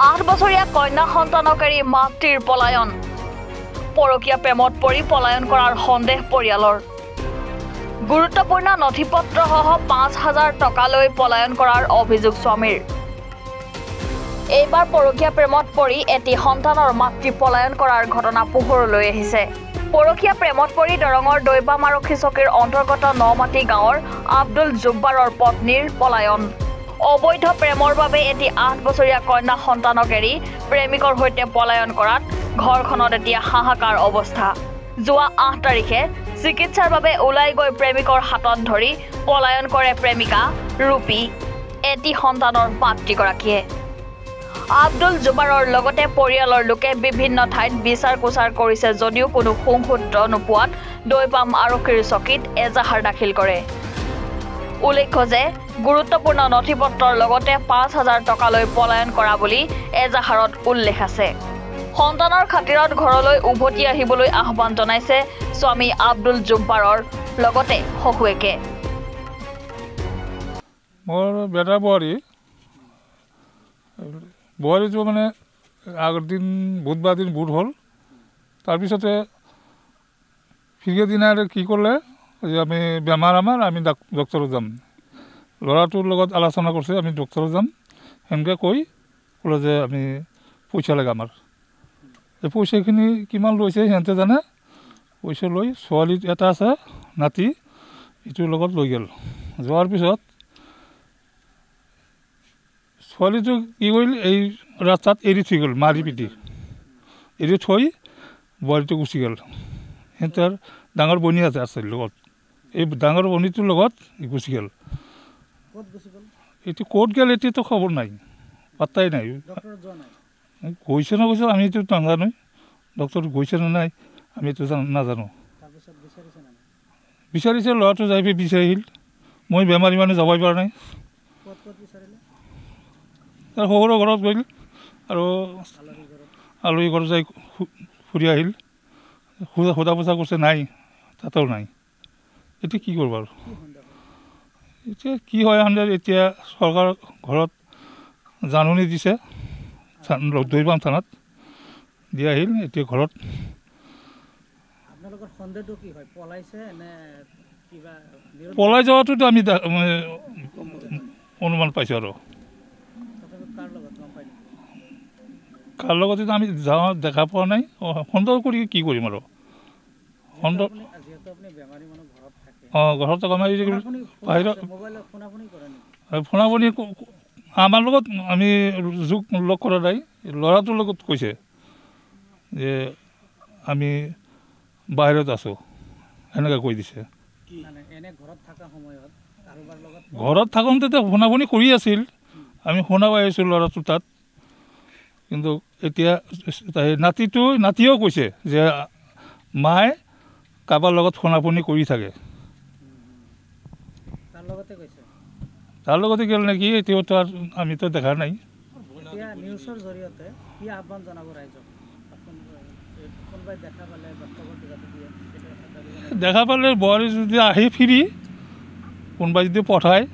8 বছৰীয়া কন্যা সন্তানক এৰি মাতৃৰ পলায়ন পৰকীয়া প্ৰেমত পৰি পলায়ন কৰাৰ সন্দেহ পৰিয়ালৰ গুৰুত্বপূৰ্ণ নথিপত্ৰসহ 5,000 টকা লৈ পলায়ন কৰাৰ অভিযোগ স্বামীৰ এইবাৰ পৰকীয়া প্ৰেমত পৰি এটি সন্তানৰ মাতৃ পলায়ন কৰাৰ ঘটনা পোহৰলৈ আহিছে পৰকীয়া প্ৰেমত পৰি দৰঙৰ দৈবাম আৰক্ষী চকীৰ অন্তৰ্গত নমাটি গাঁৱৰ আব্দুল জুব্বাৰৰ পত্নীৰ পলায়ন অবৈধ প্ৰেমৰ বাবে এটি 8 বছৰীয়া কন্যা সন্তানক এৰি প্ৰেমিকৰ সৈতে পলায়ন কৰাত ঘৰখনত এতিয়া হাহাকাৰ অৱস্থা যোৱা 8 তাৰিখে চিকিৎসাৰ বাবে ওলাই গৈ প্ৰেমিকৰ হাতত ধৰি পলায়ন কৰে প্ৰেমিকা ৰূপী এটি সন্তানৰ মাতৃগৰাকীয়ে আব্দুল জুবাৰৰ লগতে পৰিয়ালৰ লোকে বিভিন্ন ঠাইত বিচাৰ কুচাৰ কৰিছে যদিও কোনো সংসূত্ৰ নোপোৱাত দৈবাম আৰক্ষীৰ চকীত এজাহাৰ দাখিল কৰে উল্লেখ্য যে গুৰুত্বপূৰ্ণ নথিপত্ৰৰ লগতে 5,000 টকা লৈ পলায়ন কৰা বুলি এজাহাৰত উল্লেখ আছে সন্তানৰ খাতিৰত ঘৰলৈ উভতি আহিবলৈ আহ্বান জনাইছে স্বামী আব্দুল জুব্বাৰৰ লগতে হহুৱেকে মোৰ বেটা বোৱাৰীটো মানে আগৰ দিন বুধবাৰ দিন বুধ হ'ল তাৰপিছতে ফিৰিয়া দিনা কি কৰিলে যে আমি বেমাৰ আমাৰ আমি ডক্টৰত যাম ল'ৰাটোৰ লগত আলোচনা কৰিছে আমি ডক্টৰত যাম সেনেকৈ কৈ ক'লে যে আমি পইচা লাগে আমাৰ এই পইচাখিনি কিমান লৈছে সিহঁতে জানে পইচা লৈ ছোৱালী এটা আছে নাতি ইটোৰ লগত লৈ গ'ল যোৱাৰ পিছত ছোৱালীটো কি কৰিল এই ৰাস্তাত এৰি থৈ গ'ল মাৰি পিটি এৰি থৈ বোৱাৰীটো গুচি গ'ল সিহঁতৰ ডাঙৰ বনী আছে লগত এই ডাঙৰ বনীটোৰ লগত গুচি গ'ল এইটো ক'ত গ'ল এতিয়াতো খবৰ নাই পাত্তাই নাই গৈছে না গৈছে আমিতো নাজানো ডক্টৰ গৈছে নে নাই আমিতো নাজানো বিচাৰিছে ল'ৰাটো যাই বিচাৰিল মই বেমাৰী মানুহ যাবই পৰা নাই তাৰ শহুৰৰ ঘৰত গ'ল আৰু আলহী ঘৰত যাই ফুৰি আহিল সোধা পোছা কৰিছে নাই তাতেও নাই এতিয়া কি কৰিব আৰু এতিয়া কি হয় এতিয়া চৰকাৰ ঘৰত জাননী দিছে দৈবাম থানাত দি আহিল এতিয়া ঘৰত পলাই যোৱাটোতো আমি অনুমান পাইছোঁ আৰু কাৰ লগত আমি যাওঁ দেখা পোৱা নাই সন্দেহ কৰি কি কৰিম আৰু ঘৰত বাহিৰত ফোনা ফোনি আমাৰ লগত আমি যোগ লগ কৰা নাই ল'ৰাটোৰ লগত কৈছে যে আমি বাহিৰত আছোঁ সেনেকৈ কৈ দিছে ঘৰত থাকোঁতে ফোনা ফোনি কৰি আছিল আমি শুনা পাই আছোঁ ল'ৰাটো তাত কিন্তু এতিয়া নাতিয়েও কৈছে যে মায়ে কাৰোবাৰ লগত ফোনা ফোনি কৰি থাকে তাৰ লগতে গ'ল নেকি এতিয়াতো আৰু আমিতো দেখা নাই দেখা পালে বোৱাৰী যদি আহি ফিৰি কোনোবাই যদি পঠায়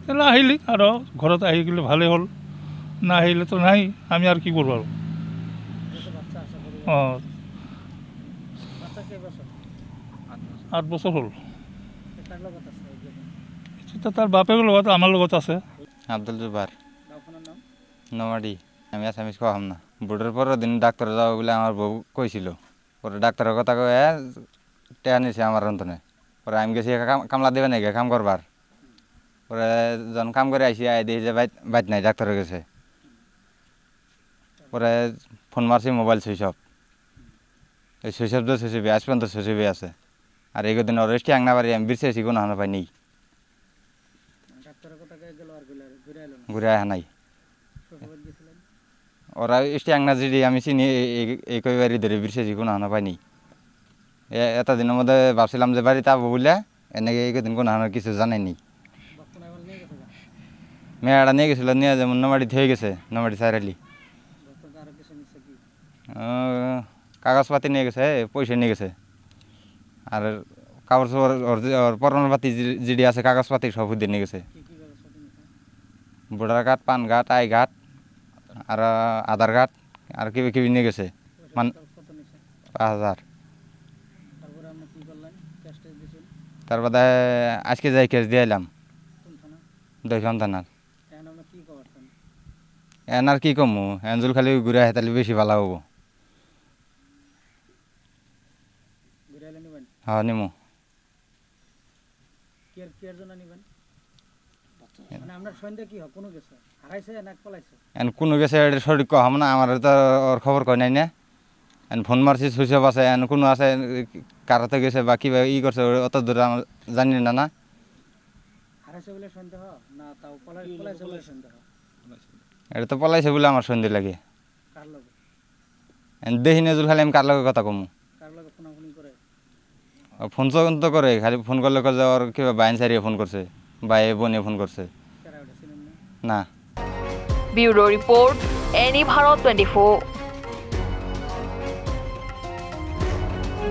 তেতিয়াহ'লে আহিলি আৰু ঘৰত আহি গ'লে ভালেই হ'ল নাহিলেতো নাই আমি আৰু কি কৰোঁ আৰু 8 বছৰ হ'ল তাৰ বাপেকৰ লগত আমাৰ লগত আছে আব্দুল জুব্বার নমাডি আমি আসামিজ খাম না বুটের পরের দিন ডাক্তার যাবো বলে আমার বউ কইছিল পরে ডাক্তারের কথা কয়ে টেয়া নিছে আমার অন্তনে পরে আমি গেছি কামলা দেবে নাকি কাম করবার পরে যখন কাম করে আইসি আই দেখি যে বাইত নাই ডাক্তারের গেছে পরে ফোন মারছি মোবাইল সুইচ অফ এই সুইচ অফ সুইচ অফ আজ পর্যন্ত সুইচ অফই আছে আর এই দিন রেস্টি আংনা পারি আমি বিরছি কোনো হানা পাই নেই ঘুরে আহা নাই ওরা স্টি আংনা যদি আমি চিনি এই কই ধরে বিরছি কোনো হানা পাইনি এটা দিনের মধ্যে ভাবছিলাম যে বাড়িতে আবো বলে এনেকে এই দিন কোনো হানার কিছু জানাইনি মেয়েটা নিয়ে গেছিল নিয়ে যেমন নমাডিতে হয়ে গেছে নমাডি সাইরালি কাগজপাতি নিয়ে গেছে পয়সা নিয়ে গেছে আর কাপড় চোপড় পরনের পাতি জিডি আছে কাগজপাতি সব দিয়ে নিয়ে গেছে ভোটার কার্ড পান কার্ড আই কার্ড আর আধার কার্ড আর কিবা কিবি নিয়ে গেছে মানে 5,000। তারপরে আজকে যাই কেস দিয়ে এলাম দইখান থানার। এন আর কি কমু এনজুল খালি ঘুরে আহে তাহলে বেশি ভালো হবো। হ্যাঁ নিমু। কোনো গেছে সঠিক কম না, আমার তো ওর খবর কয় নাই না। এন ফোন মারছি সুইচ অফ আছে, এন কোনো আছে কারাতে গেছে বা কিবা ই করছে অত দূরে আমার জানি না। না এটা তো পলাইছে বলে আমার সন্দেহ লাগে। দেখি নজরুল খালি আমি কার লগে কথা কমু। ফোন তো করে, খালি ফোন করলে যে ওর কিবা বাইন সারিয়ে ফোন করছে বা এ বোনে ফোন করছে না। Bureau report, any Bharat 24।